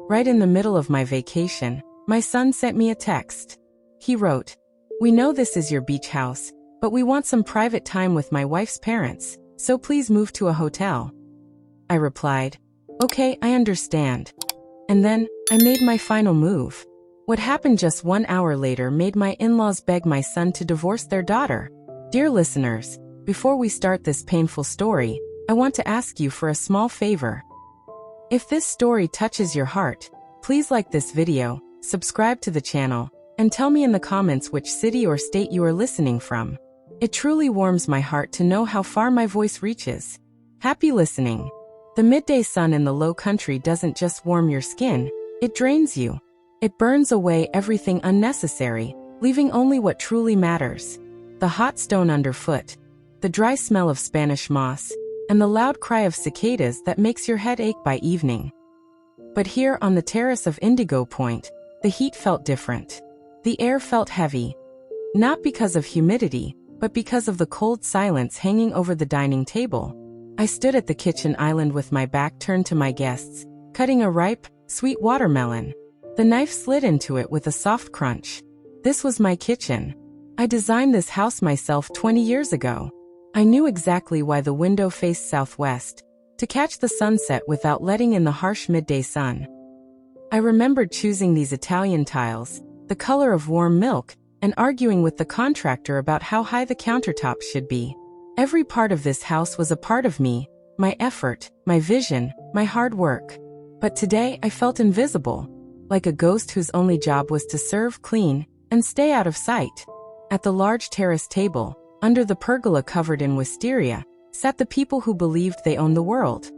Right in the middle of my vacation, my son sent me a text. He wrote, "We know this is your beach house, but we want some private time with my wife's parents, so please move to a hotel." I replied, "Okay, I understand." And then, I made my final move. What happened just 1 hour later made my in-laws beg my son to divorce their daughter. Dear listeners, before we start this painful story, I want to ask you for a small favor. If this story touches your heart, please like this video, subscribe to the channel, and tell me in the comments which city or state you are listening from. It truly warms my heart to know how far my voice reaches. Happy listening. The midday sun in the low country doesn't just warm your skin, it drains you. It burns away everything unnecessary, leaving only what truly matters. The hot stone underfoot, the dry smell of Spanish moss, and the loud cry of cicadas that makes your head ache by evening. But here on the terrace of Indigo Point, the heat felt different. The air felt heavy. Not because of humidity, but because of the cold silence hanging over the dining table. I stood at the kitchen island with my back turned to my guests, cutting a ripe, sweet watermelon. The knife slid into it with a soft crunch. This was my kitchen. I designed this house myself 20 years ago. I knew exactly why the window faced southwest, to catch the sunset without letting in the harsh midday sun. I remembered choosing these Italian tiles, the color of warm milk, and arguing with the contractor about how high the countertops should be. Every part of this house was a part of me, my effort, my vision, my hard work. But today I felt invisible, like a ghost whose only job was to serve, clean, and stay out of sight. At the large terrace table, under the pergola covered in wisteria, sat the people who believed they owned the world.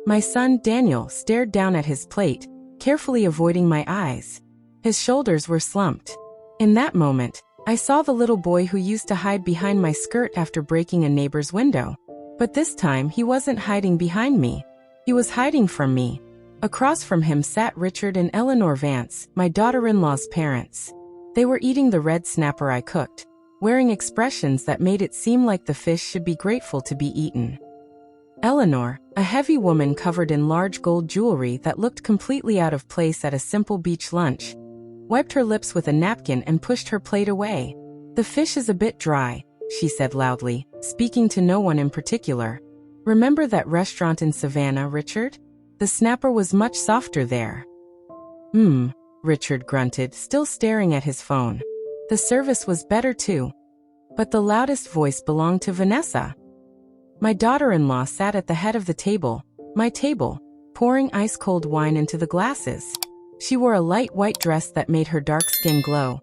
My son, Daniel, stared down at his plate, carefully avoiding my eyes. His shoulders were slumped. In that moment, I saw the little boy who used to hide behind my skirt after breaking a neighbor's window. But this time he wasn't hiding behind me. He was hiding from me. Across from him sat Richard and Eleanor Vance, my daughter-in-law's parents. They were eating the red snapper I cooked, wearing expressions that made it seem like the fish should be grateful to be eaten. Eleanor, a heavy woman covered in large gold jewelry that looked completely out of place at a simple beach lunch, wiped her lips with a napkin and pushed her plate away. "The fish is a bit dry," she said loudly, speaking to no one in particular. "Remember that restaurant in Savannah, Richard? The snapper was much softer there." Richard grunted, still staring at his phone. The service was better too. But the loudest voice belonged to Vanessa. My daughter-in-law sat at the head of the table, my table, pouring ice-cold wine into the glasses. She wore a light white dress that made her dark skin glow,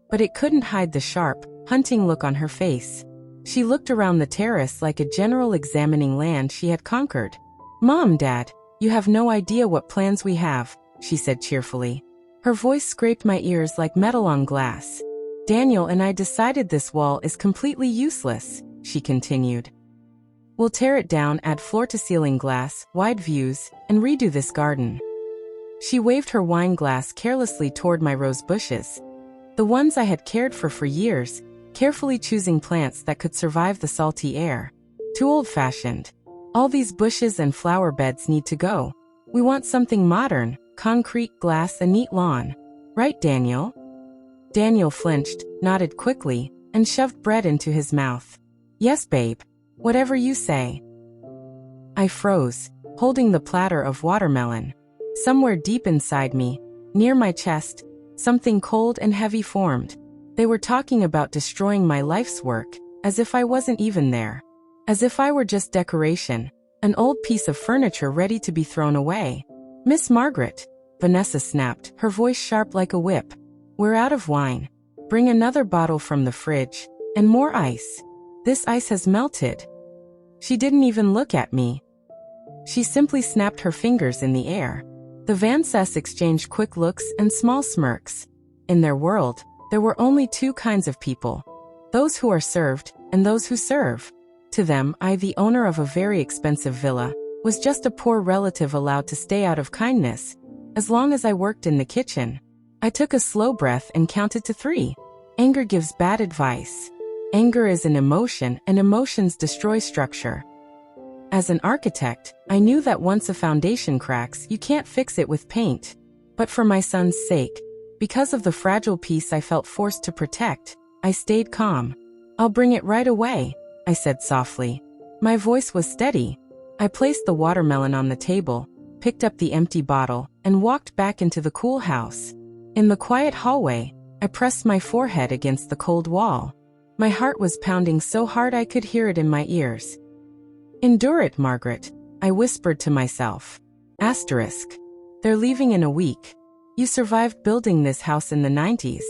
but it couldn't hide the sharp, hunting look on her face. She looked around the terrace like a general examining land she had conquered. "Mom, Dad, you have no idea what plans we have," she said cheerfully. Her voice scraped my ears like metal on glass. "Daniel and I decided this wall is completely useless," she continued. "We'll tear it down, add floor-to-ceiling glass, wide views, and redo this garden." She waved her wine glass carelessly toward my rose bushes, the ones I had cared for years, carefully choosing plants that could survive the salty air. "Too old-fashioned. All these bushes and flower beds need to go. We want something modern, concrete, glass, a neat lawn. Right, Daniel?" Daniel flinched, nodded quickly, and shoved bread into his mouth. "Yes, babe. Whatever you say." I froze, holding the platter of watermelon. Somewhere deep inside me, near my chest, something cold and heavy formed. They were talking about destroying my life's work, as if I wasn't even there. As if I were just decoration, an old piece of furniture ready to be thrown away. "Miss Margaret," Vanessa snapped, her voice sharp like a whip. "We're out of wine. Bring another bottle from the fridge, and more ice. This ice has melted." She didn't even look at me. She simply snapped her fingers in the air. The Vances exchanged quick looks and small smirks. In their world, there were only two kinds of people: those who are served, and those who serve. To them, I, the owner of a very expensive villa, was just a poor relative allowed to stay out of kindness, as long as I worked in the kitchen. I took a slow breath and counted to 3. Anger gives bad advice. Anger is an emotion, and emotions destroy structure. As an architect, I knew that once a foundation cracks, you can't fix it with paint. But for my son's sake, because of the fragile peace I felt forced to protect, I stayed calm. "I'll bring it right away," I said softly. My voice was steady. I placed the watermelon on the table, picked up the empty bottle, and walked back into the cool house. In the quiet hallway, I pressed my forehead against the cold wall. My heart was pounding so hard I could hear it in my ears. "Endure it, Margaret," I whispered to myself. Asterisk. They're leaving in a week. You survived building this house in the 90s.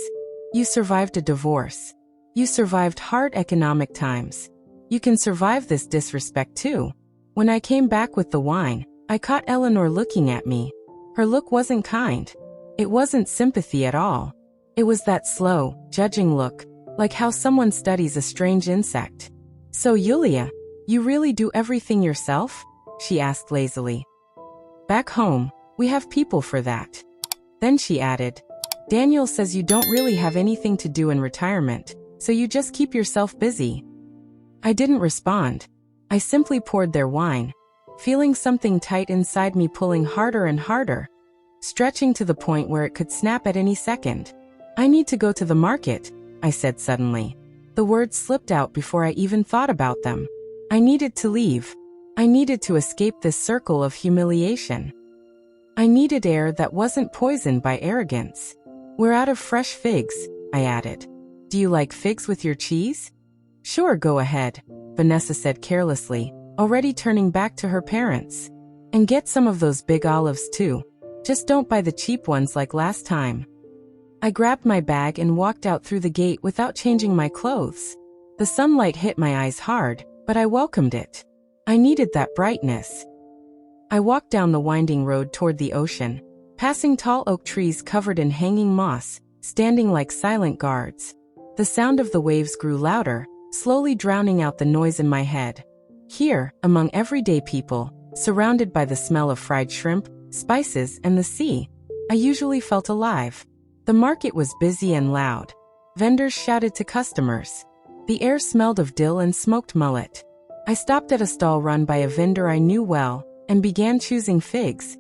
You survived a divorce. You survived hard economic times. You can survive this disrespect too. When I came back with the wine, I caught Eleanor looking at me. Her look wasn't kind. It wasn't sympathy at all. It was that slow, judging look, like how someone studies a strange insect. "So Yulia, you really do everything yourself?" she asked lazily. "Back home, we have people for that." Then she added, "Daniel says you don't really have anything to do in retirement, so you just keep yourself busy." I didn't respond. I simply poured their wine, feeling something tight inside me pulling harder and harder, stretching to the point where it could snap at any second. "I need to go to the market," I said suddenly. The words slipped out before I even thought about them. I needed to leave. I needed to escape this circle of humiliation. I needed air that wasn't poisoned by arrogance. "We're out of fresh figs," I added. "Do you like figs with your cheese?" "Sure, go ahead," Vanessa said carelessly, already turning back to her parents. "And get some of those big olives too. Just don't buy the cheap ones like last time." I grabbed my bag and walked out through the gate without changing my clothes. The sunlight hit my eyes hard, but I welcomed it. I needed that brightness. I walked down the winding road toward the ocean, passing tall oak trees covered in hanging moss, standing like silent guards. The sound of the waves grew louder, slowly drowning out the noise in my head. Here, among everyday people, surrounded by the smell of fried shrimp, spices, and the sea, I usually felt alive. The market was busy and loud. Vendors shouted to customers. The air smelled of dill and smoked mullet. I stopped at a stall run by a vendor I knew well, and began choosing figs.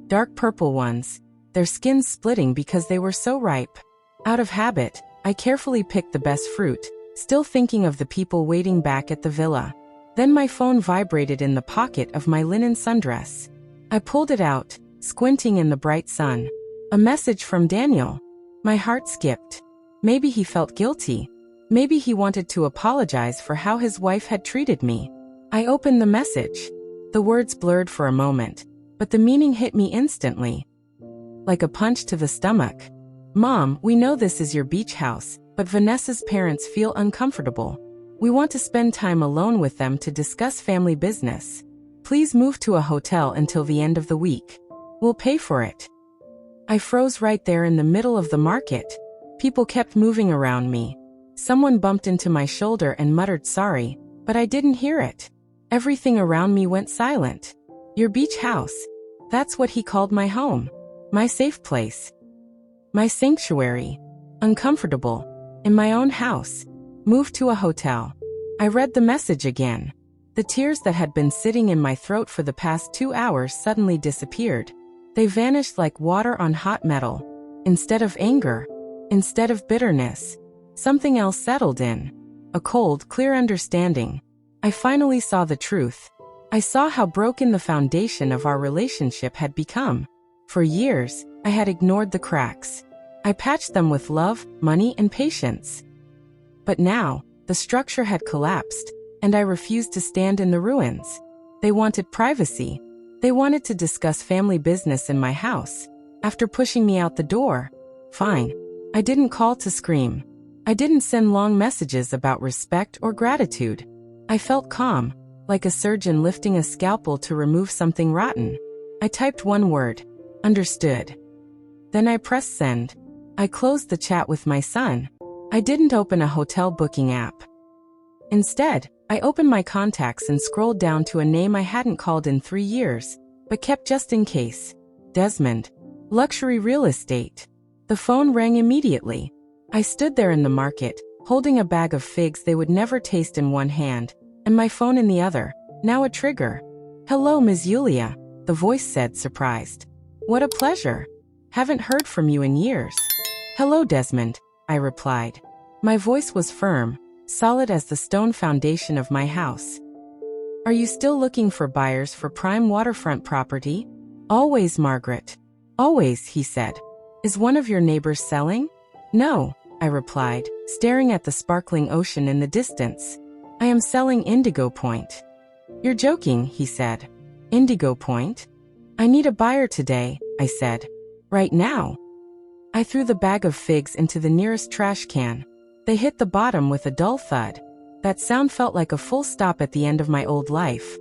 Dark purple ones, their skins splitting because they were so ripe. Out of habit, I carefully picked the best fruit, still thinking of the people waiting back at the villa. Then my phone vibrated in the pocket of my linen sundress. I pulled it out, squinting in the bright sun. A message from Daniel. My heart skipped. Maybe he felt guilty. Maybe he wanted to apologize for how his wife had treated me. I opened the message. The words blurred for a moment, but the meaning hit me instantly. Like a punch to the stomach. "Mom, we know this is your beach house, but Vanessa's parents feel uncomfortable. We want to spend time alone with them to discuss family business. Please move to a hotel until the end of the week. We'll pay for it." I froze right there in the middle of the market. People kept moving around me. Someone bumped into my shoulder and muttered sorry, but I didn't hear it. Everything around me went silent. Your beach house. That's what he called my home. My safe place. My sanctuary. Uncomfortable. In my own house. Moved to a hotel. I read the message again. The tears that had been sitting in my throat for the past 2 hours suddenly disappeared. They vanished like water on hot metal. Instead of anger, instead of bitterness, something else settled in. A cold, clear understanding. I finally saw the truth. I saw how broken the foundation of our relationship had become. For years, I had ignored the cracks. I patched them with love, money, and patience. But now, the structure had collapsed, and I refused to stand in the ruins. They wanted privacy. They wanted to discuss family business in my house. After pushing me out the door, fine. I didn't call to scream. I didn't send long messages about respect or gratitude. I felt calm, like a surgeon lifting a scalpel to remove something rotten. I typed one word, understood. Then I pressed send. I closed the chat with my son. I didn't open a hotel booking app. Instead, I opened my contacts and scrolled down to a name I hadn't called in 3 years, but kept just in case. Desmond. Luxury real estate. The phone rang immediately. I stood there in the market, holding a bag of figs they would never taste in one hand, and my phone in the other, now a trigger. "Hello, Ms. Yulia," the voice said, surprised. "What a pleasure. Haven't heard from you in years. Hello, Desmond, I replied. My voice was firm, solid as the stone foundation of my house. Are you still looking for buyers for prime waterfront property? Always, Margaret. Always, he said. Is one of your neighbors selling? No, I replied, staring at the sparkling ocean in the distance. I am selling Indigo Point. You're joking, he said. Indigo Point? I need a buyer today, I said. Right now. I threw the bag of figs into the nearest trash can. They hit the bottom with a dull thud. That sound felt like a full stop at the end of my old life.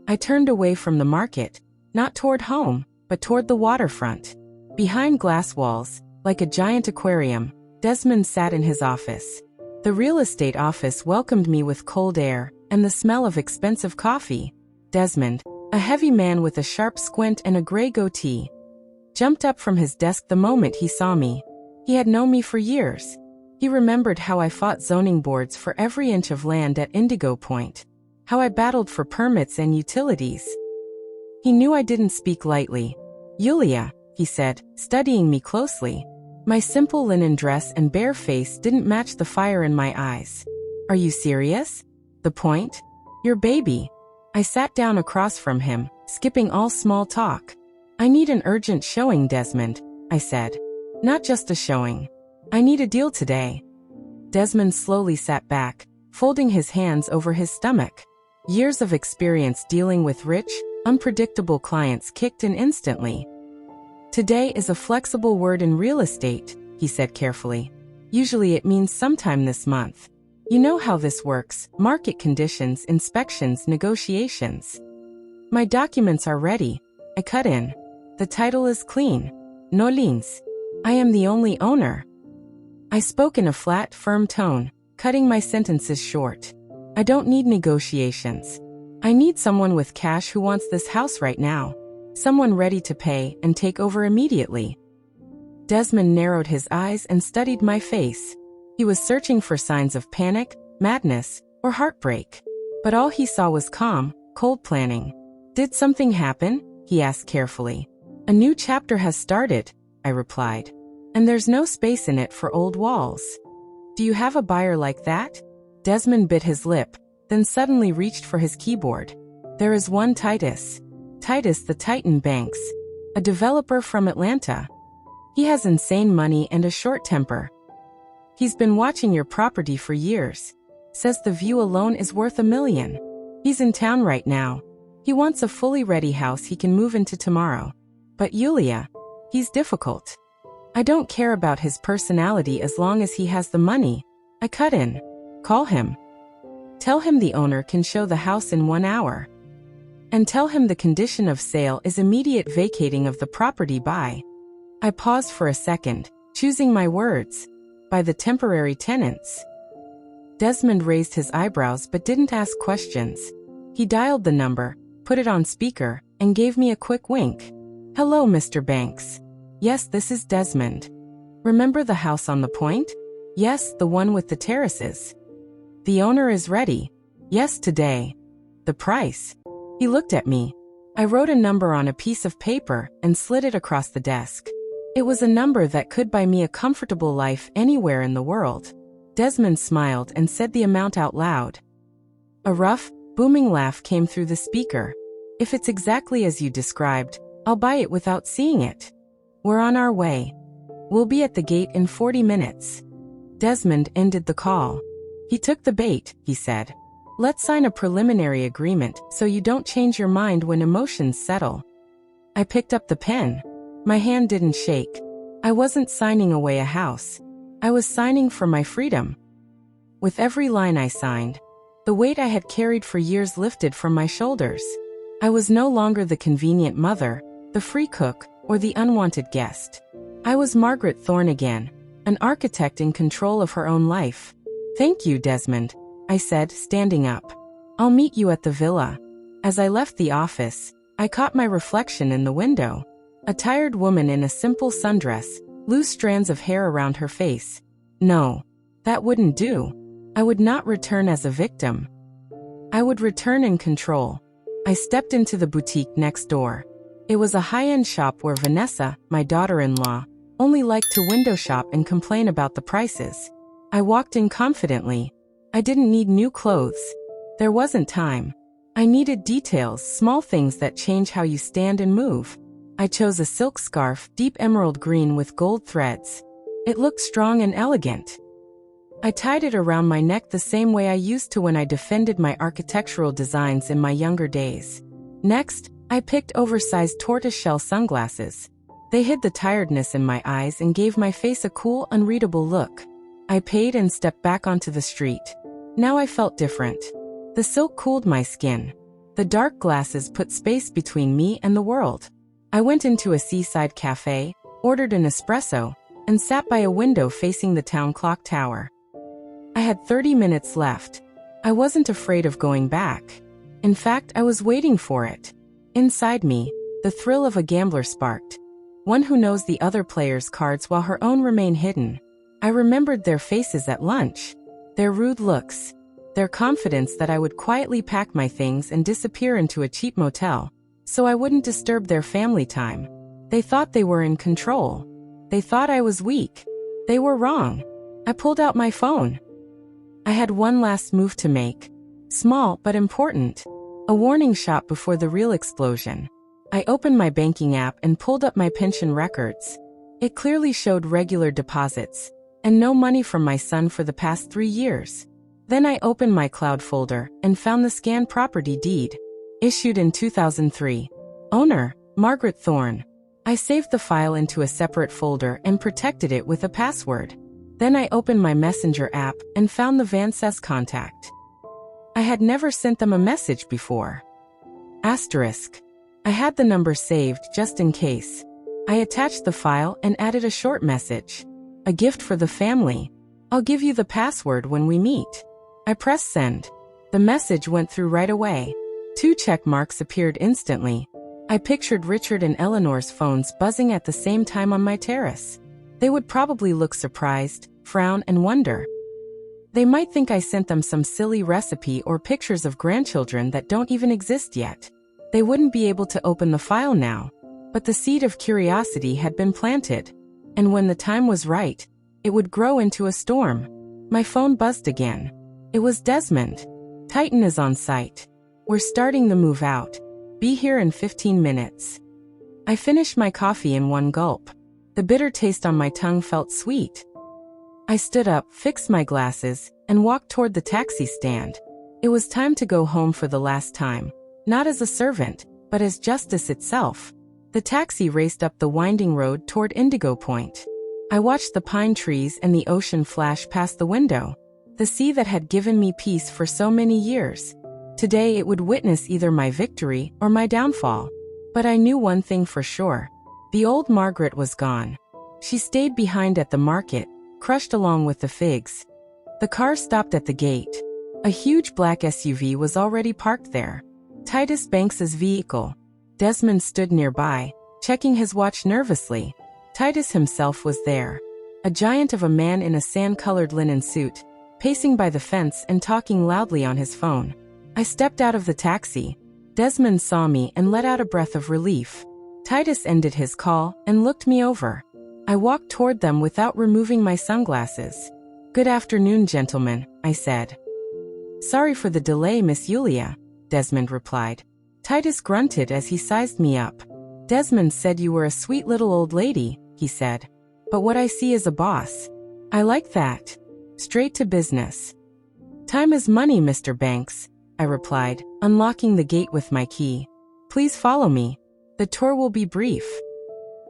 I turned away from the market, not toward home, but toward the waterfront. Behind glass walls, like a giant aquarium, Desmond sat in his office. The real estate office welcomed me with cold air and the smell of expensive coffee. Desmond, a heavy man with a sharp squint and a gray goatee, jumped up from his desk the moment he saw me. He had known me for years. He remembered how I fought zoning boards for every inch of land at Indigo Point, how I battled for permits and utilities. He knew I didn't speak lightly. Yulia, he said, studying me closely. My simple linen dress and bare face didn't match the fire in my eyes. Are you serious? The point? Your baby. I sat down across from him, skipping all small talk. I need an urgent showing, Desmond, I said. Not just a showing. I need a deal today. Desmond slowly sat back, folding his hands over his stomach. Years of experience dealing with rich, unpredictable clients kicked in instantly. Today is a flexible word in real estate, he said carefully. Usually it means sometime this month. You know how this works: market conditions, inspections, negotiations. My documents are ready, I cut in. The title is clean. No liens. I am the only owner. I spoke in a flat, firm tone, cutting my sentences short. I don't need negotiations. I need someone with cash who wants this house right now. Someone ready to pay and take over immediately. Desmond narrowed his eyes and studied my face. He was searching for signs of panic, madness, or heartbreak. But all he saw was calm, cold planning. Did something happen? He asked carefully. A new chapter has started, I replied. And there's no space in it for old walls. Do you have a buyer like that? Desmond bit his lip, then suddenly reached for his keyboard. There is one, Titus. Titus the Titan Banks. A developer from Atlanta. He has insane money and a short temper. He's been watching your property for years. Says the view alone is worth $1 million. He's in town right now. He wants a fully ready house he can move into tomorrow. But Yulia, he's difficult. I don't care about his personality as long as he has the money. I cut in. Call him. Tell him the owner can show the house in 1 hour. And tell him the condition of sale is immediate vacating of the property by. I paused for a second, choosing my words. By the temporary tenants. Desmond raised his eyebrows but didn't ask questions. He dialed the number, put it on speaker, and gave me a quick wink. Hello, Mr. Banks. Yes, this is Desmond. Remember the house on the point? Yes, the one with the terraces. The owner is ready. Yes, today. The price. He looked at me. I wrote a number on a piece of paper and slid it across the desk. It was a number that could buy me a comfortable life anywhere in the world. Desmond smiled and said the amount out loud. A rough, booming laugh came through the speaker. If it's exactly as you described, I'll buy it without seeing it. We're on our way. We'll be at the gate in 40 minutes. Desmond ended the call. He took the bait, he said. Let's sign a preliminary agreement so you don't change your mind when emotions settle. I picked up the pen. My hand didn't shake. I wasn't signing away a house. I was signing for my freedom. With every line I signed, the weight I had carried for years lifted from my shoulders. I was no longer the convenient mother, the free cook, or the unwanted guest. I was Margaret Thorne again, an architect in control of her own life. Thank you, Desmond, I said, standing up. I'll meet you at the villa. As I left the office, I caught my reflection in the window. A tired woman in a simple sundress, loose strands of hair around her face. No, that wouldn't do. I would not return as a victim. I would return in control. I stepped into the boutique next door. It was a high-end shop where Vanessa, my daughter-in-law, only liked to window shop and complain about the prices. I walked in confidently. I didn't need new clothes. There wasn't time. I needed details, small things that change how you stand and move. I chose a silk scarf, deep emerald green with gold threads. It looked strong and elegant. I tied it around my neck the same way I used to when I defended my architectural designs in my younger days. Next, I picked oversized tortoiseshell sunglasses. They hid the tiredness in my eyes and gave my face a cool, unreadable look. I paid and stepped back onto the street. Now I felt different. The silk cooled my skin. The dark glasses put space between me and the world. I went into a seaside cafe, ordered an espresso, and sat by a window facing the town clock tower. I had 30 minutes left. I wasn't afraid of going back. In fact, I was waiting for it. Inside me, the thrill of a gambler sparked. One who knows the other player's cards while her own remain hidden. I remembered their faces at lunch. Their rude looks. Their confidence that I would quietly pack my things and disappear into a cheap motel, so I wouldn't disturb their family time. They thought they were in control. They thought I was weak. They were wrong. I pulled out my phone. I had one last move to make. Small but important. A warning shot before the real explosion. I opened my banking app and pulled up my pension records. It clearly showed regular deposits, and no money from my son for the past 3 years. Then I opened my cloud folder and found the scanned property deed. Issued in 2003. Owner, Margaret Thorne. I saved the file into a separate folder and protected it with a password. Then I opened my Messenger app and found the Vances contact. I had never sent them a message before. Asterisk. I had the number saved just in case. I attached the file and added a short message. A gift for the family. I'll give you the password when we meet. I pressed send. The message went through right away. 2 check marks appeared instantly. I pictured Richard and Eleanor's phones buzzing at the same time on my terrace. They would probably look surprised, frown, and wonder. They might think I sent them some silly recipe or pictures of grandchildren that don't even exist yet. They wouldn't be able to open the file now. But the seed of curiosity had been planted. And when the time was right, it would grow into a storm. My phone buzzed again. It was Desmond. Titan is on site. We're starting the move out. Be here in 15 minutes. I finished my coffee in one gulp. The bitter taste on my tongue felt sweet. I stood up, fixed my glasses, and walked toward the taxi stand. It was time to go home for the last time. Not as a servant, but as justice itself. The taxi raced up the winding road toward Indigo Point. I watched the pine trees and the ocean flash past the window. The sea that had given me peace for so many years. Today it would witness either my victory or my downfall. But I knew one thing for sure. The old Margaret was gone. She stayed behind at the market, crushed along with the figs. The car stopped at the gate. A huge black SUV was already parked there. Titus Banks's vehicle. Desmond stood nearby, checking his watch nervously. Titus himself was there. A giant of a man in a sand-colored linen suit, pacing by the fence and talking loudly on his phone. I stepped out of the taxi. Desmond saw me and let out a breath of relief. Titus ended his call and looked me over. I walked toward them without removing my sunglasses. "Good afternoon, gentlemen," I said. "Sorry for the delay, Miss Yulia," Desmond replied. Titus grunted as he sized me up. "Desmond said you were a sweet little old lady," he said. "But what I see is a boss. I like that. Straight to business." "Time is money, Mr. Banks," I replied, unlocking the gate with my key. "Please follow me. The tour will be brief."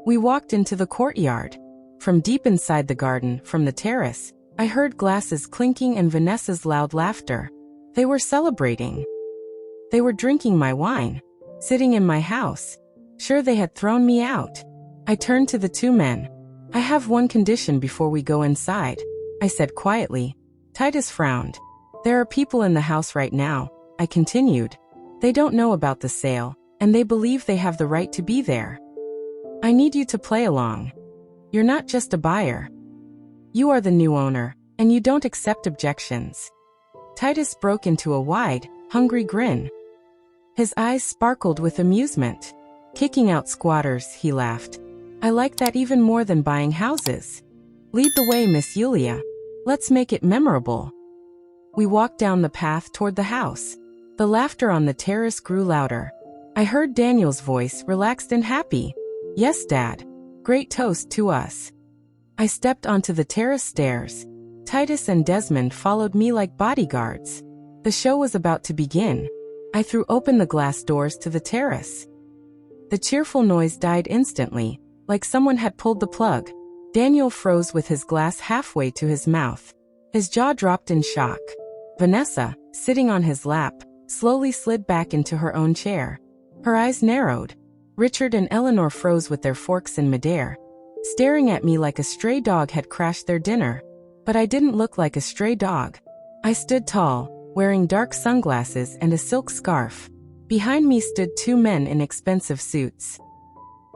We walked into the courtyard. From deep inside the garden, from the terrace, I heard glasses clinking and Vanessa's loud laughter. They were celebrating. They were drinking my wine, sitting in my house. Sure, they had thrown me out. I turned to the 2 men. "I have one condition before we go inside," I said quietly. Titus frowned. "There are people in the house right now," I continued. "They don't know about the sale, and they believe they have the right to be there. I need you to play along. You're not just a buyer. You are the new owner, and you don't accept objections." Titus broke into a wide, hungry grin. His eyes sparkled with amusement. Kicking out squatters, he laughed. I like that even more than buying houses. Lead the way, Miss Yulia. Let's make it memorable. We walked down the path toward the house. The laughter on the terrace grew louder. I heard Daniel's voice, relaxed and happy. Yes, Dad. Great toast to us. I stepped onto the terrace stairs. Titus and Desmond followed me like bodyguards. The show was about to begin. I threw open the glass doors to the terrace. The cheerful noise died instantly, like someone had pulled the plug. Daniel froze with his glass halfway to his mouth. His jaw dropped in shock. Vanessa, sitting on his lap, slowly slid back into her own chair. Her eyes narrowed. Richard and Eleanor froze with their forks in midair, staring at me like a stray dog had crashed their dinner. But I didn't look like a stray dog. I stood tall, wearing dark sunglasses and a silk scarf. Behind me stood two men in expensive suits.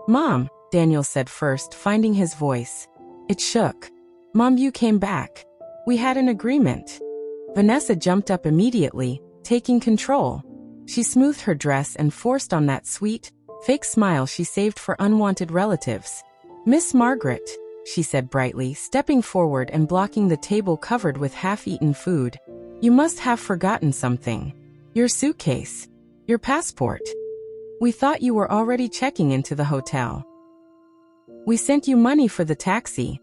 Mom, Daniel said first, finding his voice. It shook. Mom, you came back. We had an agreement. Vanessa jumped up immediately, taking control. She smoothed her dress and forced on that sweet, fake smile she saved for unwanted relatives. Miss Margaret, she said brightly, stepping forward and blocking the table covered with half-eaten food. You must have forgotten something. Your suitcase. Your passport. We thought you were already checking into the hotel. We sent you money for the taxi.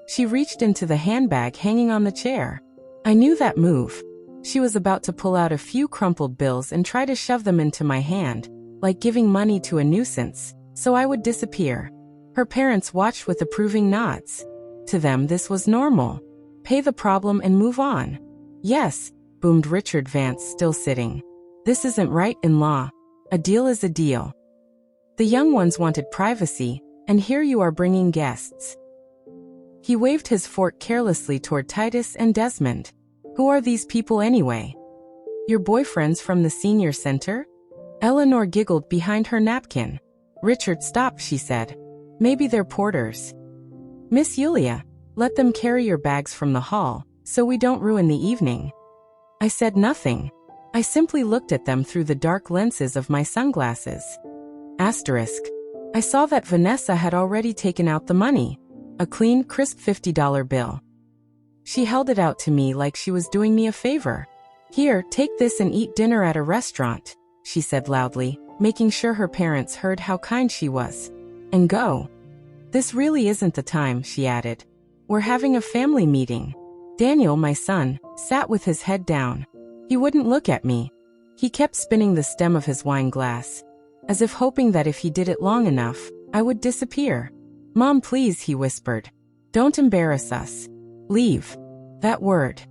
She reached into the handbag hanging on the chair. I knew that move. She was about to pull out a few crumpled bills and try to shove them into my hand, like giving money to a nuisance, so I would disappear. Her parents watched with approving nods. To them, this was normal. Pay the problem and move on. Yes, boomed Richard Vance, still sitting. This isn't right in law. A deal is a deal. The young ones wanted privacy, and here you are bringing guests. He waved his fork carelessly toward Titus and Desmond. Who are these people anyway? Your boyfriends from the senior center? Eleanor giggled behind her napkin. Richard, stop, she said. Maybe they're porters. Miss Yulia, let them carry your bags from the hall, so we don't ruin the evening. I said nothing. I simply looked at them through the dark lenses of my sunglasses. Asterisk. I saw that Vanessa had already taken out the money. A clean, crisp $50 bill. She held it out to me like she was doing me a favor. Here, take this and eat dinner at a restaurant, she said loudly, making sure her parents heard how kind she was. And go. This really isn't the time, she added. We're having a family meeting. Daniel, my son, sat with his head down. He wouldn't look at me. He kept spinning the stem of his wine glass, as if hoping that if he did it long enough, I would disappear. Mom, please, he whispered. Don't embarrass us. Leave. That word.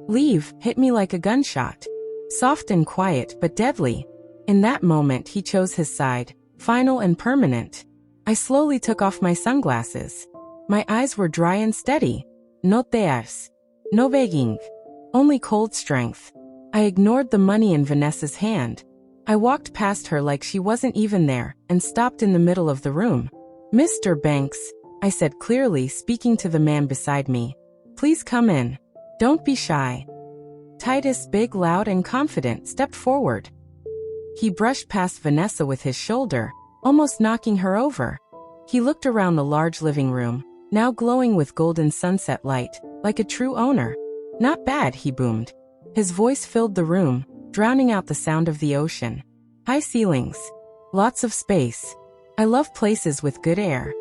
Leave hit me like a gunshot. Soft and quiet, but deadly. In that moment, he chose his side, final and permanent. I slowly took off my sunglasses. My eyes were dry and steady. No tears. No begging. Only cold strength. I ignored the money in Vanessa's hand. I walked past her like she wasn't even there and stopped in the middle of the room. Mr. Banks, I said clearly, speaking to the man beside me. Please come in. Don't be shy. Titus, big, loud, and confident, stepped forward. He brushed past Vanessa with his shoulder, almost knocking her over. He looked around the large living room, now glowing with golden sunset light, like a true owner. Not bad, he boomed. His voice filled the room, drowning out the sound of the ocean. High ceilings. Lots of space. I love places with good air.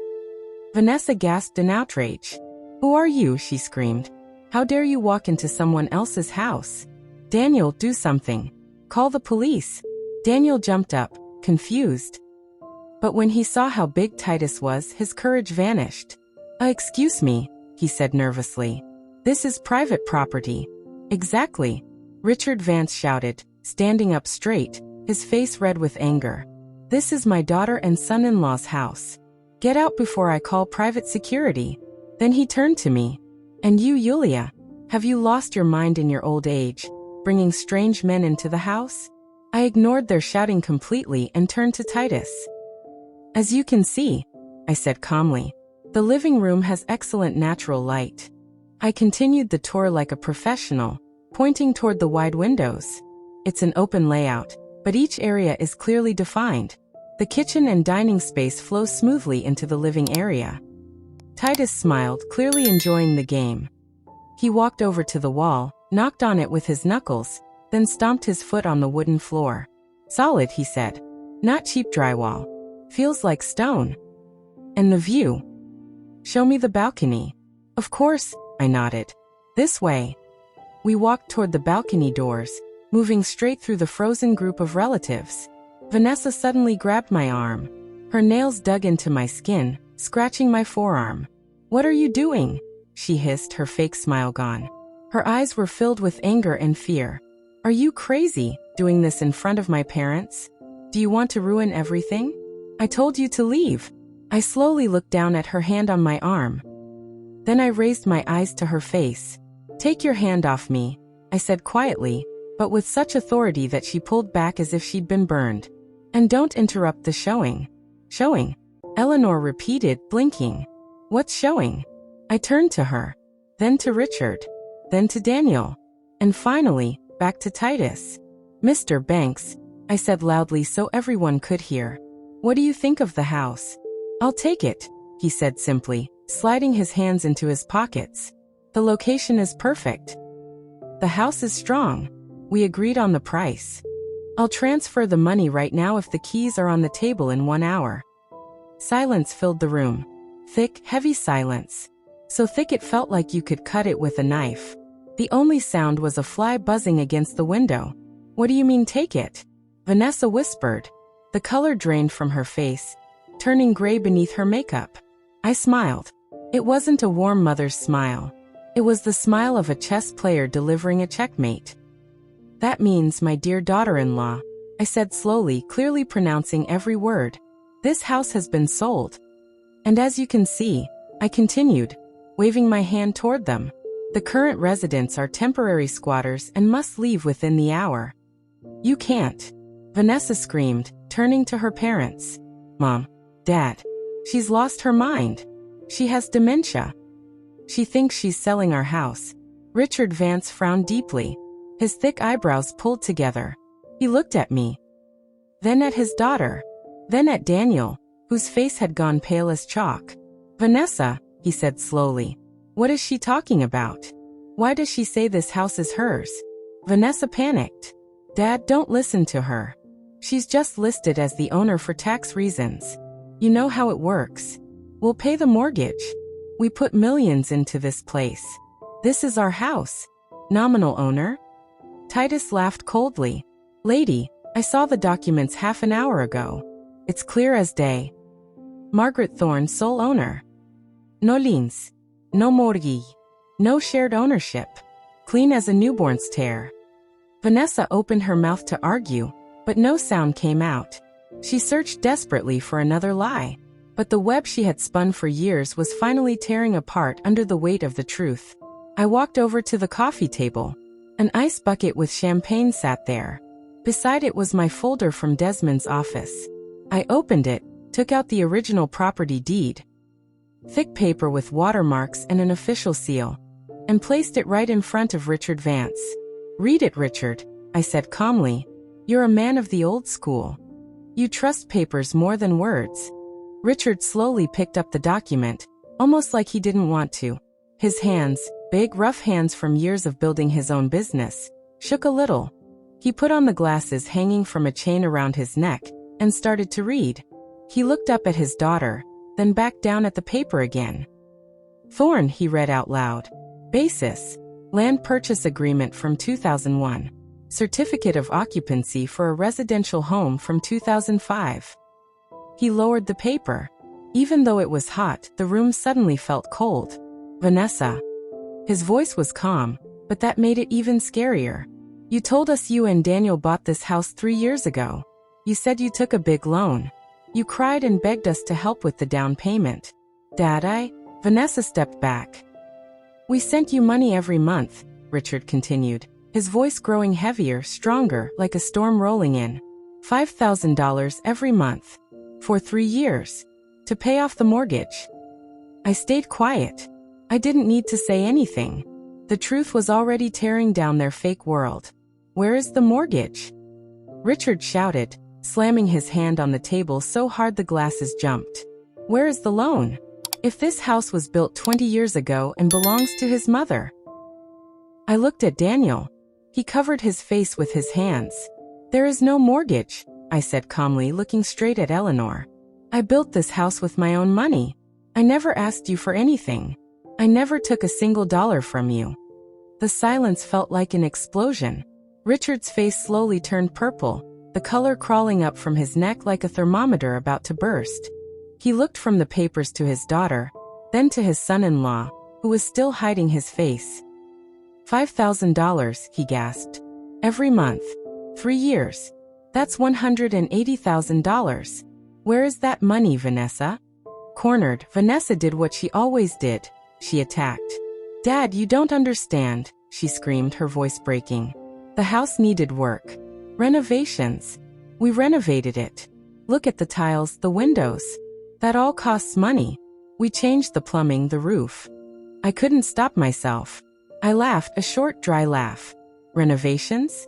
Vanessa gasped in outrage. Who are you? She screamed. How dare you walk into someone else's house? Daniel, do something. Call the police. Daniel jumped up, confused. But when he saw how big Titus was, his courage vanished. Excuse me, he said nervously. This is private property. Exactly. Richard Vance shouted, standing up straight, his face red with anger. This is my daughter and son-in-law's house. Get out before I call private security. Then he turned to me. And you, Yulia, have you lost your mind in your old age, bringing strange men into the house? I ignored their shouting completely and turned to Titus. As you can see, I said calmly, the living room has excellent natural light. I continued the tour like a professional, pointing toward the wide windows. It's an open layout, but each area is clearly defined. The kitchen and dining space flow smoothly into the living area. Titus smiled, clearly enjoying the game. He walked over to the wall, knocked on it with his knuckles, then stomped his foot on the wooden floor. Solid, he said. Not cheap drywall. Feels like stone. And the view? Show me the balcony. Of course, I nodded. This way. We walked toward the balcony doors, moving straight through the frozen group of relatives. Vanessa suddenly grabbed my arm. Her nails dug into my skin, scratching my forearm. What are you doing? She hissed, her fake smile gone. Her eyes were filled with anger and fear. Are you crazy, doing this in front of my parents? Do you want to ruin everything? I told you to leave. I slowly looked down at her hand on my arm. Then I raised my eyes to her face. Take your hand off me, I said quietly, but with such authority that she pulled back as if she'd been burned. And don't interrupt the showing. Showing? Eleanor repeated, blinking. What's showing? I turned to her, then to Richard, then to Daniel, and finally, back to Titus. Mr. Banks, I said loudly so everyone could hear. What do you think of the house? I'll take it, he said simply, sliding his hands into his pockets. The location is perfect. The house is strong. We agreed on the price. I'll transfer the money right now if the keys are on the table in 1 hour. Silence filled the room. Thick, heavy silence. So thick it felt like you could cut it with a knife. The only sound was a fly buzzing against the window. What do you mean take it? Vanessa whispered. The color drained from her face, turning gray beneath her makeup. I smiled. It wasn't a warm mother's smile. It was the smile of a chess player delivering a checkmate. That means, my dear daughter-in-law, I said slowly, clearly pronouncing every word. This house has been sold. And as you can see, I continued, waving my hand toward them. The current residents are temporary squatters and must leave within the hour. You can't. Vanessa screamed, turning to her parents. Mom, Dad, she's lost her mind. She has dementia. She thinks she's selling our house. Richard Vance frowned deeply. His thick eyebrows pulled together. He looked at me, then at his daughter, then at Daniel, whose face had gone pale as chalk. Vanessa, he said slowly. What is she talking about? Why does she say this house is hers? Vanessa panicked. Dad, don't listen to her. She's just listed as the owner for tax reasons. You know how it works. We'll pay the mortgage. We put millions into this place. This is our house. Nominal owner? Titus laughed coldly. Lady, I saw the documents half an hour ago. It's clear as day. Margaret Thorne, sole owner. No liens. No mortgage. No shared ownership. Clean as a newborn's tear. Vanessa opened her mouth to argue, but no sound came out. She searched desperately for another lie. But the web she had spun for years was finally tearing apart under the weight of the truth. I walked over to the coffee table. An ice bucket with champagne sat there. Beside it was my folder from Desmond's office. I opened it, took out the original property deed, thick paper with watermarks and an official seal, and placed it right in front of Richard Vance. Read it, Richard, I said calmly. You're a man of the old school. You trust papers more than words. Richard slowly picked up the document, almost like he didn't want to. His hands, big rough hands from years of building his own business, shook a little. He put on the glasses hanging from a chain around his neck and started to read. He looked up at his daughter, then back down at the paper again. Thorne, he read out loud. Basis. Land purchase agreement from 2001. Certificate of occupancy for a residential home from 2005. He lowered the paper. Even though it was hot, the room suddenly felt cold. Vanessa. His voice was calm, but that made it even scarier. You told us you and Daniel bought this house 3 years ago. You said you took a big loan. You cried and begged us to help with the down payment. Dad, Vanessa stepped back. We sent you money every month, Richard continued, his voice growing heavier, stronger, like a storm rolling in. $5,000 every month. For 3 years. To pay off the mortgage. I stayed quiet. I didn't need to say anything. The truth was already tearing down their fake world. Where is the mortgage? Richard shouted, slamming his hand on the table so hard the glasses jumped. Where is the loan? If this house was built 20 years ago and belongs to his mother. I looked at Daniel. He covered his face with his hands. There is no mortgage, I said calmly, looking straight at Eleanor. I built this house with my own money. I never asked you for anything. I never took a single dollar from you. The silence felt like an explosion. Richard's face slowly turned purple, the color crawling up from his neck like a thermometer about to burst. He looked from the papers to his daughter, then to his son-in-law, who was still hiding his face. $5,000, he gasped. Every month. 3 years. That's $180,000. Where is that money, Vanessa? Cornered, Vanessa did what she always did. She attacked. Dad, you don't understand, she screamed, her voice breaking. The house needed work. Renovations. We renovated it. Look at the tiles, the windows. That all costs money. We changed the plumbing, the roof. I couldn't stop myself. I laughed, a short, dry laugh. Renovations?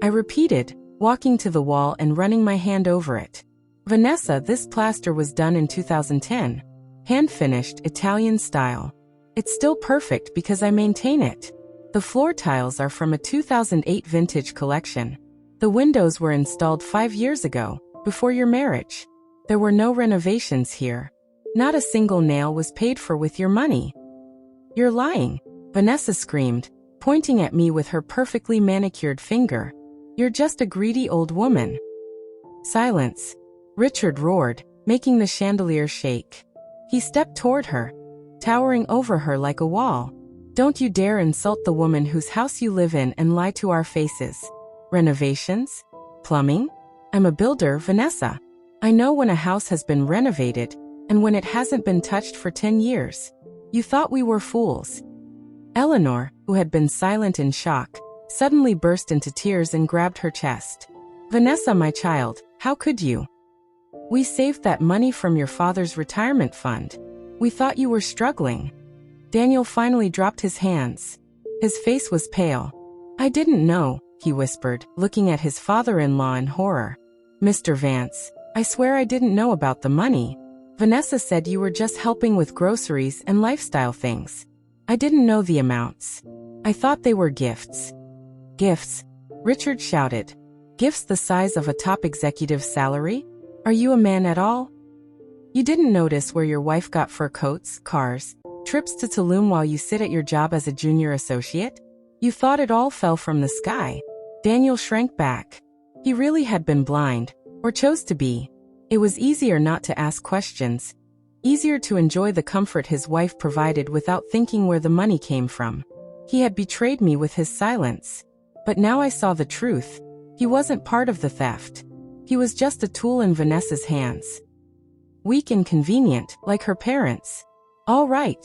I repeated, walking to the wall and running my hand over it. Vanessa, this plaster was done in 2010. Hand-finished, Italian style. It's still perfect because I maintain it. The floor tiles are from a 2008 vintage collection. The windows were installed 5 years ago, before your marriage. There were no renovations here. Not a single nail was paid for with your money. You're lying, Vanessa screamed, pointing at me with her perfectly manicured finger. You're just a greedy old woman. Silence. Richard roared, making the chandelier shake. He stepped toward her, towering over her like a wall. Don't you dare insult the woman whose house you live in and lie to our faces. Renovations? Plumbing? I'm a builder, Vanessa. I know when a house has been renovated, and when it hasn't been touched for 10 years. You thought we were fools. Eleanor, who had been silent in shock, suddenly burst into tears and grabbed her chest. Vanessa, my child, how could you? We saved that money from your father's retirement fund. We thought you were struggling. Daniel finally dropped his hands. His face was pale. I didn't know, he whispered, looking at his father-in-law in horror. Mr. Vance, I swear I didn't know about the money. Vanessa said you were just helping with groceries and lifestyle things. I didn't know the amounts. I thought they were gifts. Gifts? Richard shouted. Gifts the size of a top executive's salary? Are you a man at all? You didn't notice where your wife got fur coats, cars, trips to Tulum while you sit at your job as a junior associate? You thought it all fell from the sky. Daniel shrank back. He really had been blind, or chose to be. It was easier not to ask questions. Easier to enjoy the comfort his wife provided without thinking where the money came from. He had betrayed me with his silence. But now I saw the truth. He wasn't part of the theft. He was just a tool in Vanessa's hands. Weak and convenient, like her parents. All right.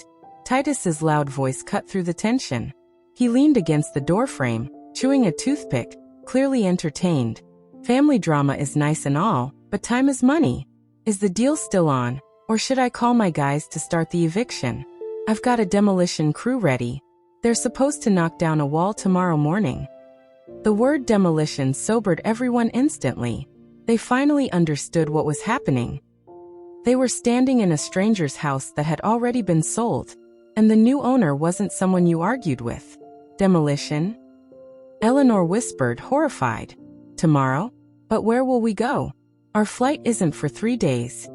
Titus's loud voice cut through the tension. He leaned against the doorframe, chewing a toothpick, clearly entertained. Family drama is nice and all, but time is money. Is the deal still on, or should I call my guys to start the eviction? I've got a demolition crew ready. They're supposed to knock down a wall tomorrow morning. The word demolition sobered everyone instantly. They finally understood what was happening. They were standing in a stranger's house that had already been sold, and the new owner wasn't someone you argued with. Demolition? Eleanor whispered, horrified. Tomorrow? But where will we go? Our flight isn't for 3 days.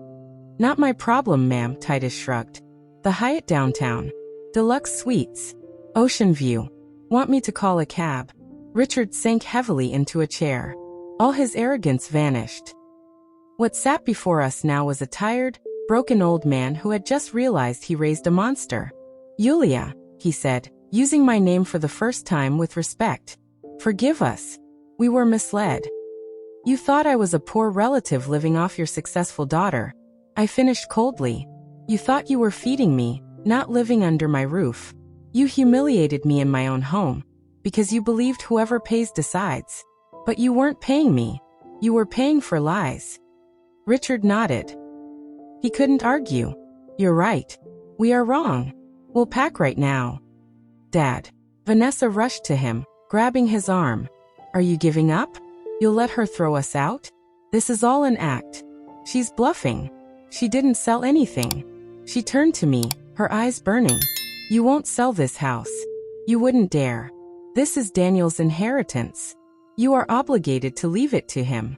Not my problem, ma'am, Titus shrugged. The Hyatt downtown. Deluxe suites. Ocean view. Want me to call a cab? Richard sank heavily into a chair. All his arrogance vanished. What sat before us now was a tired, broken old man who had just realized he raised a monster. Yulia, he said, using my name for the first time with respect. Forgive us. We were misled. You thought I was a poor relative living off your successful daughter. I finished coldly. You thought you were feeding me, not living under my roof. You humiliated me in my own home, because you believed whoever pays decides. But you weren't paying me. You were paying for lies. Richard nodded. He couldn't argue. You're right. We are wrong. We'll pack right now. Dad. Vanessa rushed to him, grabbing his arm. Are you giving up? You'll let her throw us out? This is all an act. She's bluffing. She didn't sell anything. She turned to me, her eyes burning. You won't sell this house. You wouldn't dare. This is Daniel's inheritance. You are obligated to leave it to him.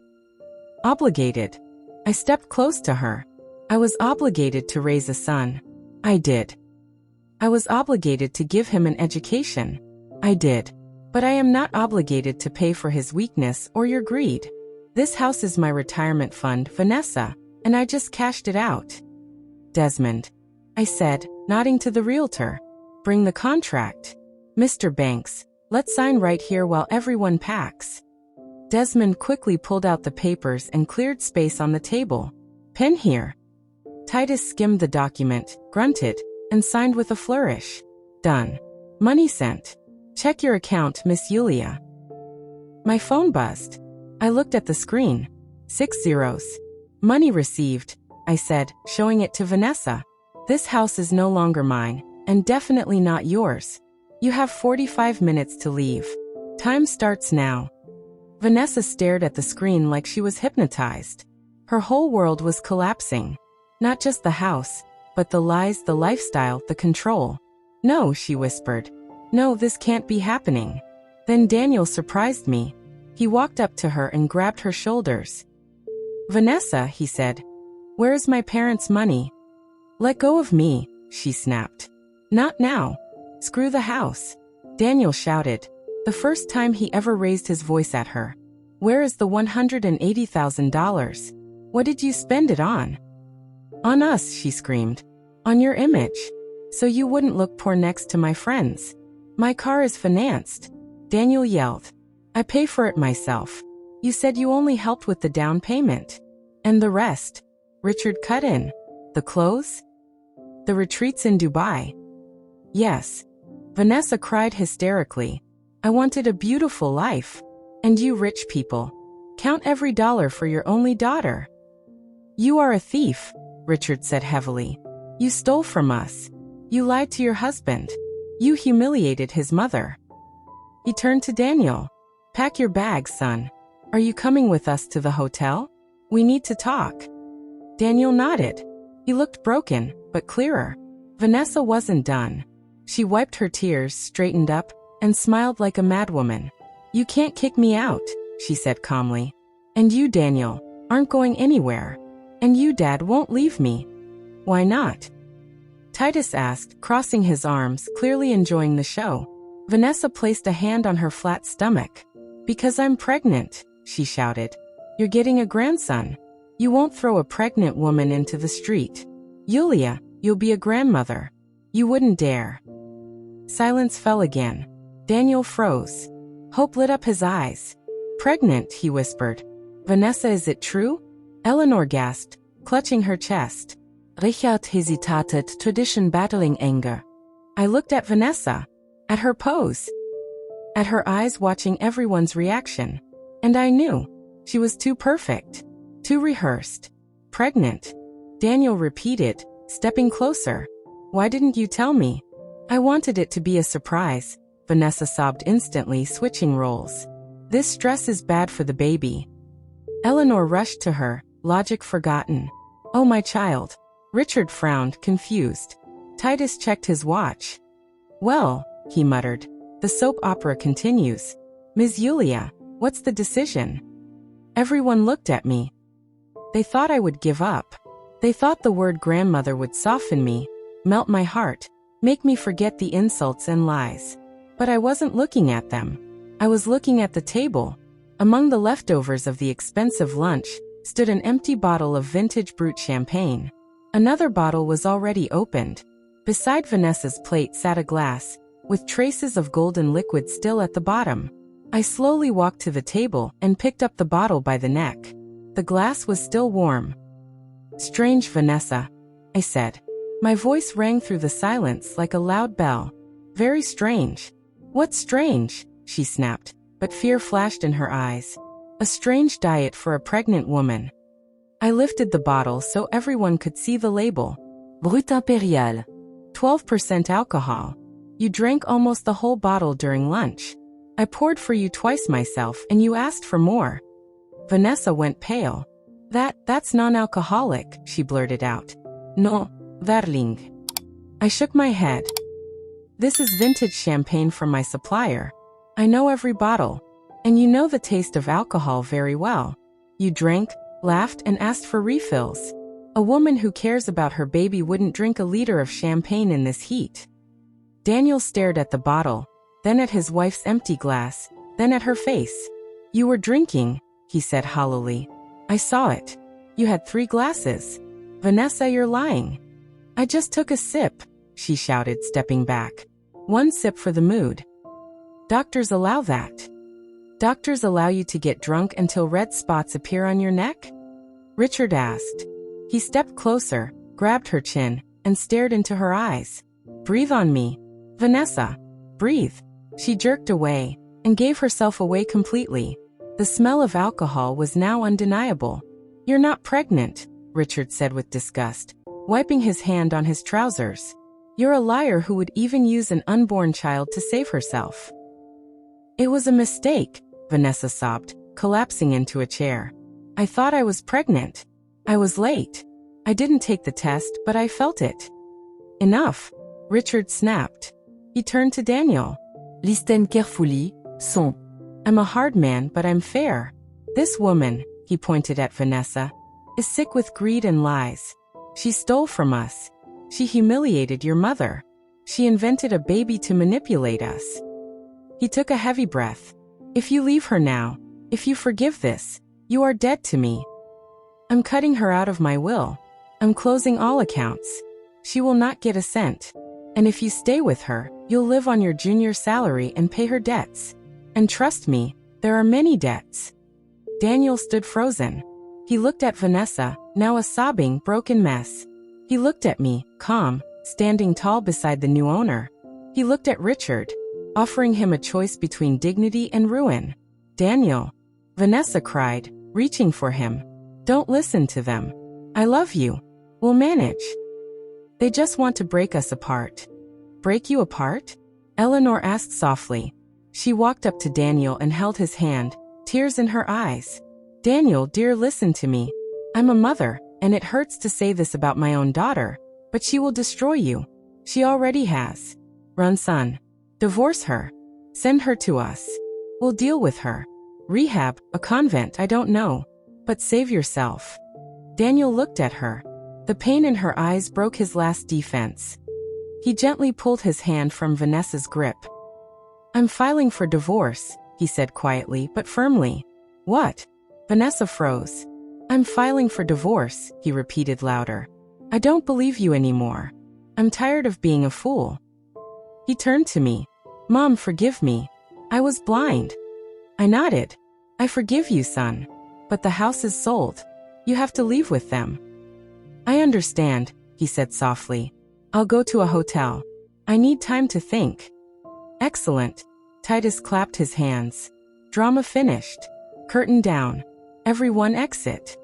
Obligated. I stepped close to her. I was obligated to raise a son. I did. I was obligated to give him an education. I did. But I am not obligated to pay for his weakness or your greed. This house is my retirement fund, Vanessa, and I just cashed it out. Desmond, I said, nodding to the realtor. Bring the contract. Mr. Banks, let's sign right here while everyone packs. Desmond quickly pulled out the papers and cleared space on the table. Pen here. Titus skimmed the document, grunted, and signed with a flourish. Done. Money sent. Check your account, Miss Yulia. My phone buzzed. I looked at the screen. 6 zeros. Money received, I said, showing it to Vanessa. This house is no longer mine, and definitely not yours. You have 45 minutes to leave. Time starts now. Vanessa stared at the screen like she was hypnotized. Her whole world was collapsing. Not just the house, but the lies, the lifestyle, the control. No, she whispered. No, this can't be happening. Then Daniel surprised me. He walked up to her and grabbed her shoulders. Vanessa, he said. Where's my parents' money? Let go of me, she snapped. Not now. Screw the house. Daniel shouted, the first time he ever raised his voice at her. Where is the $180,000? What did you spend it on? On us, she screamed. On your image. So you wouldn't look poor next to my friends. My car is financed. Daniel yelled. I pay for it myself. You said you only helped with the down payment. And the rest? Richard cut in. The clothes? The retreats in Dubai? Yes. Vanessa cried hysterically. I wanted a beautiful life. And you rich people. Count every dollar for your only daughter. You are a thief, Richard said heavily. You stole from us. You lied to your husband. You humiliated his mother. He turned to Daniel. Pack your bags, son. Are you coming with us to the hotel? We need to talk. Daniel nodded. He looked broken, but clearer. Vanessa wasn't done. She wiped her tears, straightened up, and smiled like a madwoman. You can't kick me out, she said calmly. And you, Daniel, aren't going anywhere. And you, Dad, won't leave me. Why not? Titus asked, crossing his arms, clearly enjoying the show. Vanessa placed a hand on her flat stomach. Because I'm pregnant, she shouted. You're getting a grandson. You won't throw a pregnant woman into the street. Yulia, you'll be a grandmother. You wouldn't dare. Silence fell again. Daniel froze. Hope lit up his eyes. Pregnant, he whispered. Vanessa, is it true? Eleanor gasped, clutching her chest. Richard hesitated, tradition battling anger. I looked at Vanessa. At her pose. At her eyes watching everyone's reaction. And I knew. She was too perfect. Too rehearsed. Pregnant. Daniel repeated, stepping closer. Why didn't you tell me? I wanted it to be a surprise. Vanessa sobbed instantly, switching roles. This stress is bad for the baby. Eleanor rushed to her, logic forgotten. Oh, my child. Richard frowned, confused. Titus checked his watch. Well, he muttered. The soap opera continues. Ms. Yulia, what's the decision? Everyone looked at me. They thought I would give up. They thought the word grandmother would soften me, melt my heart, make me forget the insults and lies. But I wasn't looking at them. I was looking at the table. Among the leftovers of the expensive lunch stood an empty bottle of vintage Brut champagne. Another bottle was already opened. Beside Vanessa's plate sat a glass, with traces of golden liquid still at the bottom. I slowly walked to the table and picked up the bottle by the neck. The glass was still warm. Strange, Vanessa, I said. My voice rang through the silence like a loud bell. Very strange. What's strange? She snapped, but fear flashed in her eyes. A strange diet for a pregnant woman. I lifted the bottle so everyone could see the label. Brut Impérial. 12% alcohol. You drank almost the whole bottle during lunch. I poured for you twice myself and you asked for more. Vanessa went pale. That's non-alcoholic, she blurted out. No, Verling. I shook my head. This is vintage champagne from my supplier. I know every bottle. And you know the taste of alcohol very well. You drank, laughed, and asked for refills. A woman who cares about her baby wouldn't drink a liter of champagne in this heat. Daniel stared at the bottle, then at his wife's empty glass, then at her face. You were drinking, he said hollowly. I saw it. You had 3 glasses. Vanessa, you're lying. I just took a sip, she shouted, stepping back. 1 sip for the mood. Doctors allow that. Doctors allow you to get drunk until red spots appear on your neck? Richard asked. He stepped closer, grabbed her chin, and stared into her eyes. Breathe on me. Vanessa. Breathe. She jerked away, and gave herself away completely. The smell of alcohol was now undeniable. You're not pregnant, Richard said with disgust, wiping his hand on his trousers. You're a liar who would even use an unborn child to save herself. It was a mistake, Vanessa sobbed, collapsing into a chair. I thought I was pregnant. I was late. I didn't take the test, but I felt it. Enough, Richard snapped. He turned to Daniel. Listen carefully, son. I'm a hard man, but I'm fair. This woman, he pointed at Vanessa, is sick with greed and lies. She stole from us. She humiliated your mother. She invented a baby to manipulate us. He took a heavy breath. If you leave her now, if you forgive this, you are dead to me. I'm cutting her out of my will. I'm closing all accounts. She will not get a cent. And if you stay with her, you'll live on your junior salary and pay her debts. And trust me, there are many debts. Daniel stood frozen. He looked at Vanessa, now a sobbing, broken mess. He looked at me, calm, standing tall beside the new owner. He looked at Richard, offering him a choice between dignity and ruin. Daniel. Vanessa cried, reaching for him. Don't listen to them. I love you. We'll manage. They just want to break us apart. Break you apart? Eleanor asked softly. She walked up to Daniel and held his hand, tears in her eyes. Daniel, dear, listen to me. I'm a mother, and it hurts to say this about my own daughter, but she will destroy you. She already has. Run, son. Divorce her. Send her to us. We'll deal with her. Rehab, a convent, I don't know. But save yourself. Daniel looked at her. The pain in her eyes broke his last defense. He gently pulled his hand from Vanessa's grip. I'm filing for divorce, he said quietly but firmly. What? Vanessa froze. I'm filing for divorce, he repeated louder. I don't believe you anymore. I'm tired of being a fool. He turned to me. Mom, forgive me. I was blind. I nodded. I forgive you, son. But the house is sold. You have to leave with them. I understand, he said softly. I'll go to a hotel. I need time to think. Excellent. Titus clapped his hands. Drama finished. Curtain down. Everyone exit.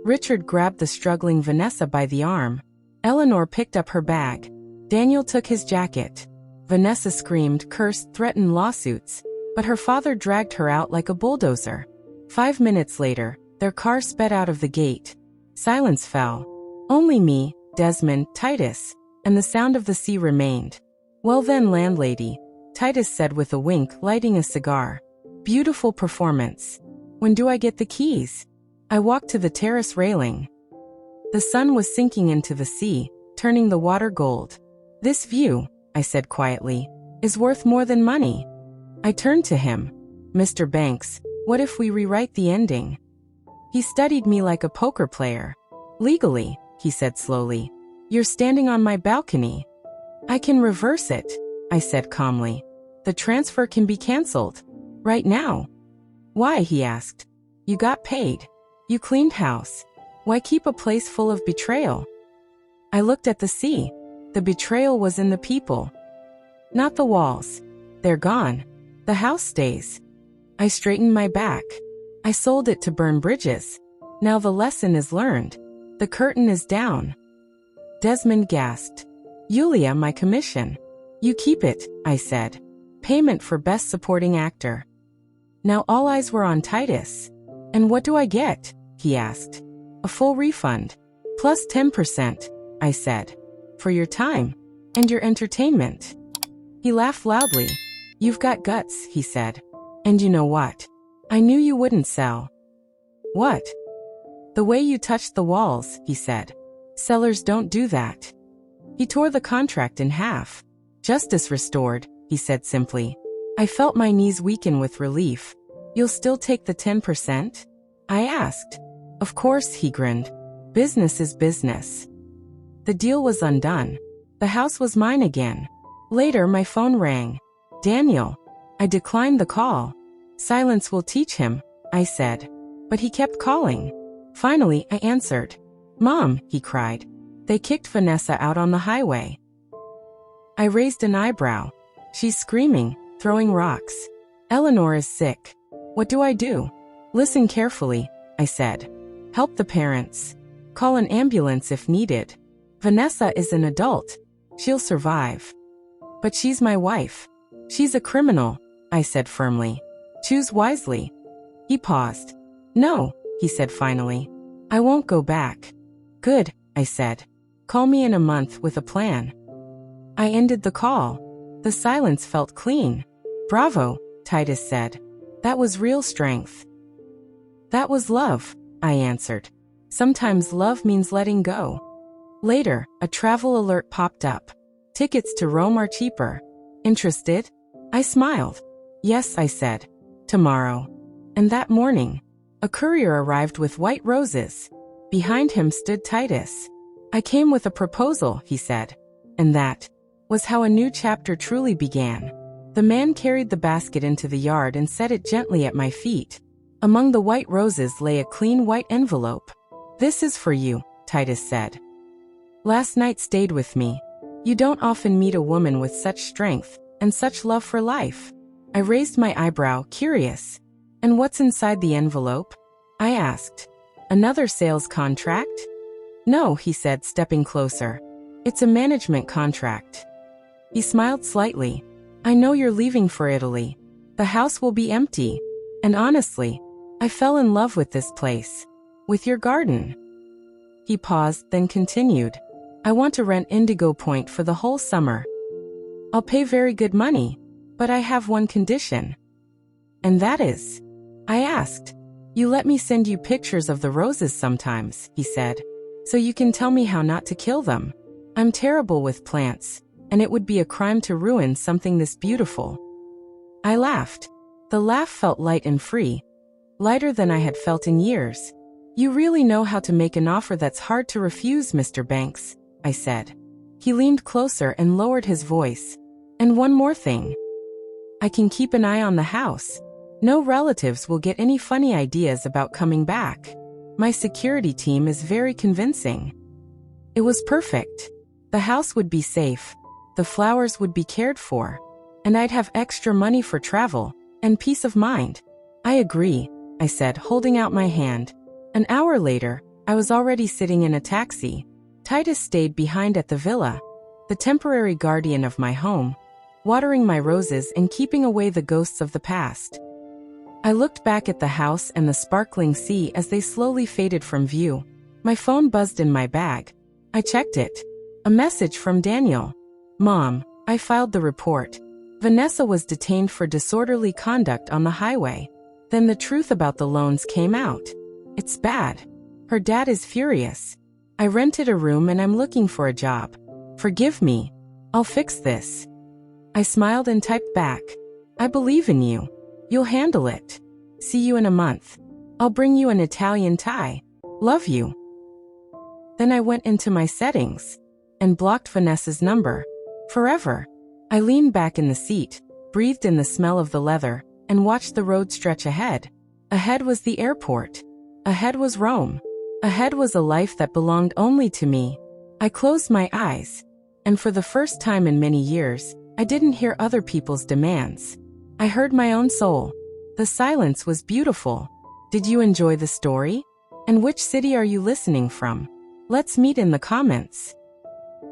Richard grabbed the struggling Vanessa by the arm. Eleanor picked up her bag. Daniel took his jacket. Vanessa screamed, cursed, threatened lawsuits, but her father dragged her out like a bulldozer. 5 minutes later, their car sped out of the gate. Silence fell. Only me, Desmond, Titus, and the sound of the sea remained. Well then, landlady, Titus said with a wink, lighting a cigar. Beautiful performance. When do I get the keys? I walked to the terrace railing. The sun was sinking into the sea, turning the water gold. This view, I said quietly, is worth more than money. I turned to him. Mr. Banks, what if we rewrite the ending? He studied me like a poker player. Legally, he said slowly. You're standing on my balcony. I can reverse it, I said calmly. The transfer can be cancelled. Right now. Why, he asked. You got paid. You cleaned house. Why keep a place full of betrayal? I looked at the sea. The betrayal was in the people. Not the walls. They're gone. The house stays. I straightened my back. I sold it to burn bridges. Now the lesson is learned. The curtain is down. Desmond gasped. Yulia, my commission. You keep it, I said. Payment for Best Supporting Actor. Now all eyes were on Titus. And what do I get? He asked. A full refund. Plus 10%, I said. For your time. And your entertainment. He laughed loudly. You've got guts, he said. And you know what? I knew you wouldn't sell. What? The way you touched the walls, he said. Sellers don't do that. He tore the contract in half. Justice restored, he said simply. I felt my knees weaken with relief. You'll still take the 10%? I asked. Of course, he grinned. Business is business. The deal was undone. The house was mine again. Later, my phone rang. Daniel. I declined the call. Silence will teach him, I said. But he kept calling. Finally, I answered. Mom, he cried. They kicked Vanessa out on the highway. I raised an eyebrow. She's screaming, throwing rocks. Eleanor is sick. What do I do? Listen carefully, I said. Help the parents. Call an ambulance if needed. Vanessa is an adult. She'll survive. But she's my wife. She's a criminal, I said firmly. Choose wisely. He paused. No, he said finally. I won't go back. Good, I said. Call me in a month with a plan. I ended the call. The silence felt clean. Bravo, Titus said. That was real strength. That was love, I answered. Sometimes love means letting go. Later, a travel alert popped up. Tickets to Rome are cheaper. Interested? I smiled. Yes, I said. Tomorrow. And that morning, a courier arrived with white roses. Behind him stood Titus. I came with a proposal, he said. And that was how a new chapter truly began. The man carried the basket into the yard and set it gently at my feet. Among the white roses lay a clean white envelope. This is for you, Titus said. Last night stayed with me. You don't often meet a woman with such strength and such love for life. I raised my eyebrow, curious. And what's inside the envelope? I asked. Another sales contract? No, he said, stepping closer. It's a management contract. He smiled slightly. I know you're leaving for Italy. The house will be empty. And honestly, I fell in love with this place. With your garden. He paused, then continued. I want to rent Indigo Point for the whole summer. I'll pay very good money, but I have one condition. And that is? I asked. You let me send you pictures of the roses sometimes, he said, so you can tell me how not to kill them. I'm terrible with plants, and it would be a crime to ruin something this beautiful. I laughed. The laugh felt light and free, lighter than I had felt in years. You really know how to make an offer that's hard to refuse, Mr. Banks, I said. He leaned closer and lowered his voice. And one more thing. I can keep an eye on the house. No relatives will get any funny ideas about coming back. My security team is very convincing. It was perfect. The house would be safe. The flowers would be cared for. And I'd have extra money for travel and peace of mind. I agree, I said, holding out my hand. An hour later, I was already sitting in a taxi. Titus stayed behind at the villa, the temporary guardian of my home, watering my roses and keeping away the ghosts of the past. I looked back at the house and the sparkling sea as they slowly faded from view. My phone buzzed in my bag. I checked it. A message from Daniel. Mom, I filed the report. Vanessa was detained for disorderly conduct on the highway. Then the truth about the loans came out. It's bad. Her dad is furious. I rented a room and I'm looking for a job. Forgive me. I'll fix this. I smiled and typed back. I believe in you. You'll handle it. See you in a month. I'll bring you an Italian tie. Love you. Then I went into my settings and blocked Vanessa's number. Forever. I leaned back in the seat, breathed in the smell of the leather, and watched the road stretch ahead. Ahead was the airport. Ahead was Rome. Ahead was a life that belonged only to me. I closed my eyes, and for the first time in many years, I didn't hear other people's demands. I heard my own soul. The silence was beautiful. Did you enjoy the story? And which city are you listening from? Let's meet in the comments.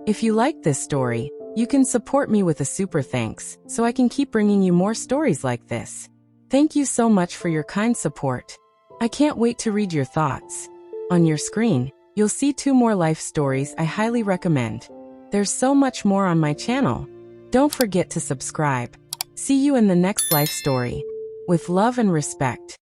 If you liked this story, you can support me with a super thanks so I can keep bringing you more stories like this. Thank you so much for your kind support. I can't wait to read your thoughts. On your screen, you'll see 2 more life stories I highly recommend. There's so much more on my channel. Don't forget to subscribe. See you in the next life story. With love and respect.